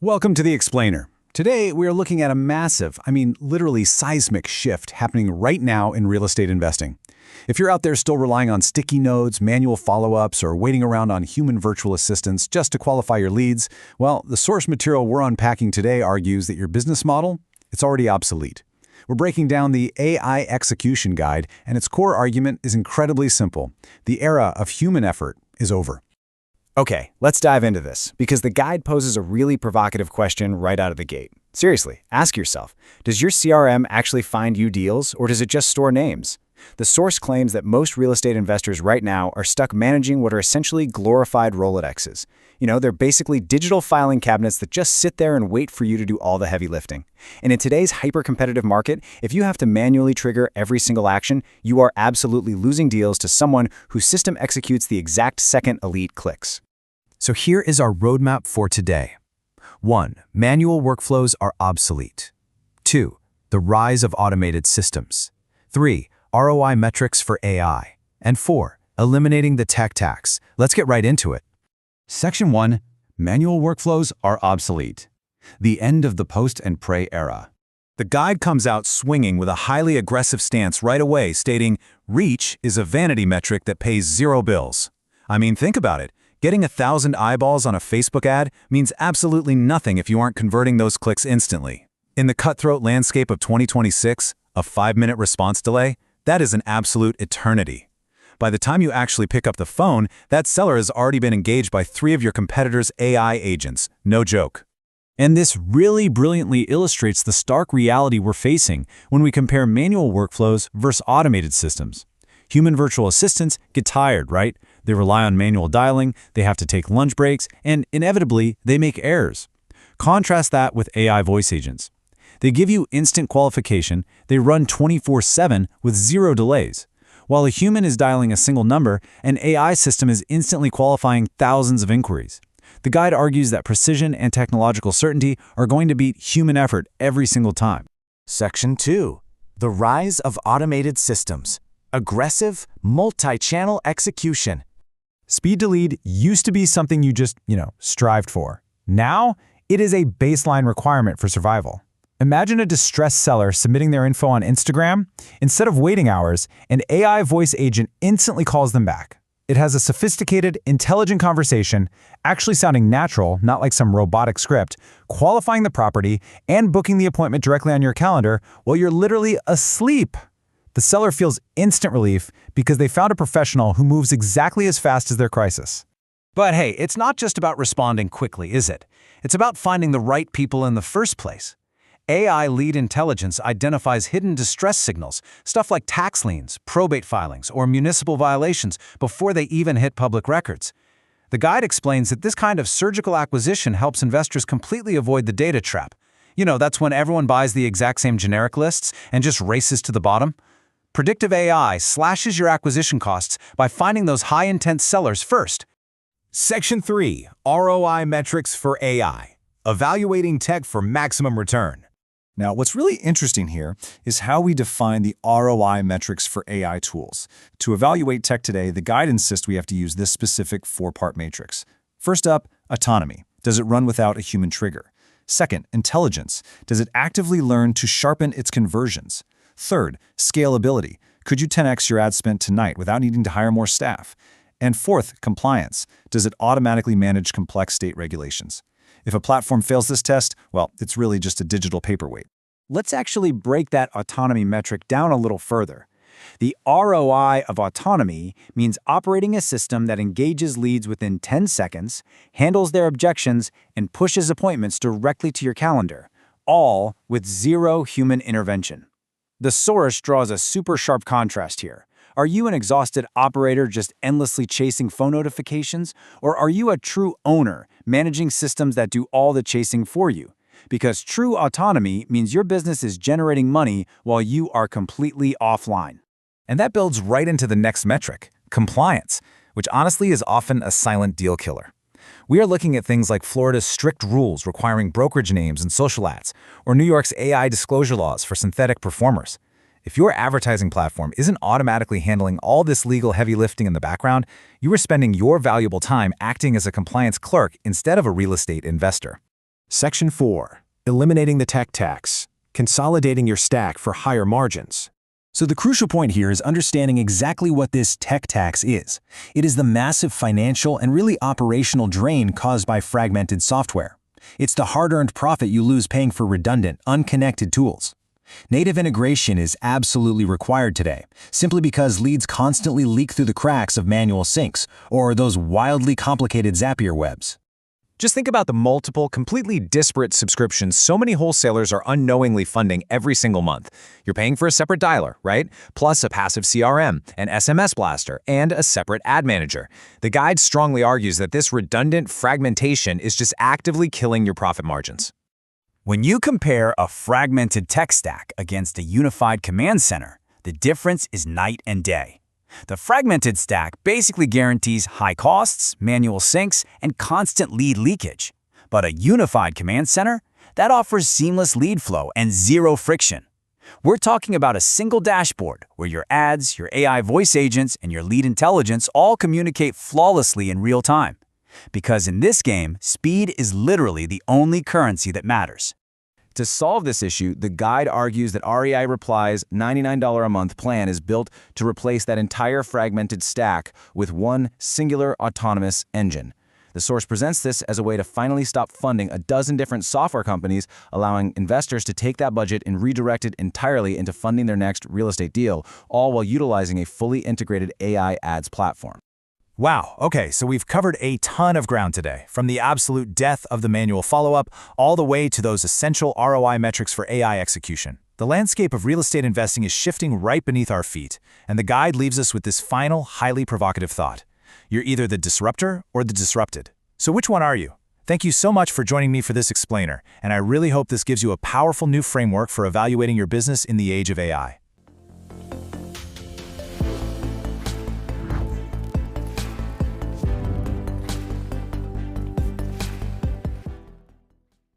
Welcome to The Explainer. Today, we are looking at a massive, literally seismic shift happening right now in real estate investing. If you're out there still relying on sticky notes, manual follow-ups, or waiting around on human virtual assistants just to qualify your leads, well, the source material we're unpacking today argues that your business model, it's already obsolete. We're breaking down the AI Execution Guide, and its core argument is incredibly simple. The era of human effort is over. Okay, let's dive into this, because the guide poses a really provocative question right out of the gate. Seriously, ask yourself, does your CRM actually find you deals, or does it just store names? The source claims that most real estate investors right now are stuck managing what are essentially glorified Rolodexes. They're basically digital filing cabinets that just sit there and wait for you to do all the heavy lifting. And in today's hyper-competitive market, if you have to manually trigger every single action, you are absolutely losing deals to someone whose system executes the exact second elite clicks. So here is our roadmap for today. 1. Manual workflows are obsolete. 2. The rise of automated systems. 3. ROI metrics for AI. And 4. Eliminating the tech tax. Let's get right into it. Section 1. Manual workflows are obsolete. The end of the post and pray era. The guide comes out swinging with a highly aggressive stance right away, stating, reach is a vanity metric that pays zero bills. Think about it. Getting 1,000 eyeballs on a Facebook ad means absolutely nothing if you aren't converting those clicks instantly. In the cutthroat landscape of 2026, a 5-minute response delay, that is an absolute eternity. By the time you actually pick up the phone, that seller has already been engaged by 3 of your competitors' AI agents. No joke. And this really brilliantly illustrates the stark reality we're facing when we compare manual workflows versus automated systems. Human virtual assistants get tired, right? They rely on manual dialing, they have to take lunch breaks, and inevitably, they make errors. Contrast that with AI voice agents. They give you instant qualification, they run 24/7 with zero delays. While a human is dialing a single number, an AI system is instantly qualifying thousands of inquiries. The guide argues that precision and technological certainty are going to beat human effort every single time. Section 2. The rise of automated systems. Aggressive, multi-channel execution. Speed to lead used to be something you just, strived for. Now, it is a baseline requirement for survival. Imagine a distressed seller submitting their info on Instagram. Instead of waiting hours, an AI voice agent instantly calls them back. It has a sophisticated, intelligent conversation, actually sounding natural, not like some robotic script, qualifying the property, and booking the appointment directly on your calendar while you're literally asleep. The seller feels instant relief because they found a professional who moves exactly as fast as their crisis. But hey, it's not just about responding quickly, is it? It's about finding the right people in the first place. AI lead intelligence identifies hidden distress signals, stuff like tax liens, probate filings, or municipal violations before they even hit public records. The guide explains that this kind of surgical acquisition helps investors completely avoid the data trap. That's when everyone buys the exact same generic lists and just races to the bottom. Predictive AI slashes your acquisition costs by finding those high-intent sellers first. Section 3. ROI metrics for AI. Evaluating tech for maximum return. Now, what's really interesting here is how we define the ROI metrics for AI tools. To evaluate tech today, the guide insists we have to use this specific 4-part matrix. First up, autonomy. Does it run without a human trigger? Second, intelligence. Does it actively learn to sharpen its conversions? Third, scalability. Could you 10x your ad spend tonight without needing to hire more staff? And fourth, compliance. Does it automatically manage complex state regulations? If a platform fails this test, well, it's really just a digital paperweight. Let's actually break that autonomy metric down a little further. The ROI of autonomy means operating a system that engages leads within 10 seconds, handles their objections, and pushes appointments directly to your calendar, all with zero human intervention. The source draws a super sharp contrast here. Are you an exhausted operator just endlessly chasing phone notifications? Or are you a true owner managing systems that do all the chasing for you? Because true autonomy means your business is generating money while you are completely offline. And that builds right into the next metric, compliance, which honestly is often a silent deal killer. We are looking at things like Florida's strict rules requiring brokerage names and social ads, or New York's AI disclosure laws for synthetic performers. If your advertising platform isn't automatically handling all this legal heavy lifting in the background, you are spending your valuable time acting as a compliance clerk instead of a real estate investor. Section 4. Eliminating the tech tax. Consolidating your stack for higher margins. So the crucial point here is understanding exactly what this tech tax is. It is the massive financial and really operational drain caused by fragmented software. It's the hard-earned profit you lose paying for redundant, unconnected tools. Native integration is absolutely required today, simply because leads constantly leak through the cracks of manual syncs or those wildly complicated Zapier webs. Just think about the multiple, completely disparate subscriptions so many wholesalers are unknowingly funding every single month. You're paying for a separate dialer, right? Plus a passive CRM, an SMS blaster, and a separate ad manager. The guide strongly argues that this redundant fragmentation is just actively killing your profit margins. When you compare a fragmented tech stack against a unified command center, the difference is night and day. The fragmented stack basically guarantees high costs, manual syncs, and constant lead leakage. But a unified command center, that offers seamless lead flow and zero friction. We're talking about a single dashboard where your ads, your AI voice agents, and your lead intelligence all communicate flawlessly in real time. Because in this game, speed is literally the only currency that matters. To solve this issue, the guide argues that REI Reply's $99 a month plan is built to replace that entire fragmented stack with one singular autonomous engine. The source presents this as a way to finally stop funding a dozen different software companies, allowing investors to take that budget and redirect it entirely into funding their next real estate deal, all while utilizing a fully integrated AI ads platform. Wow, okay, so we've covered a ton of ground today, from the absolute death of the manual follow-up all the way to those essential ROI metrics for AI execution. The landscape of real estate investing is shifting right beneath our feet, and the guide leaves us with this final, highly provocative thought. You're either the disruptor or the disrupted. So which one are you? Thank you so much for joining me for this explainer, and I really hope this gives you a powerful new framework for evaluating your business in the age of AI.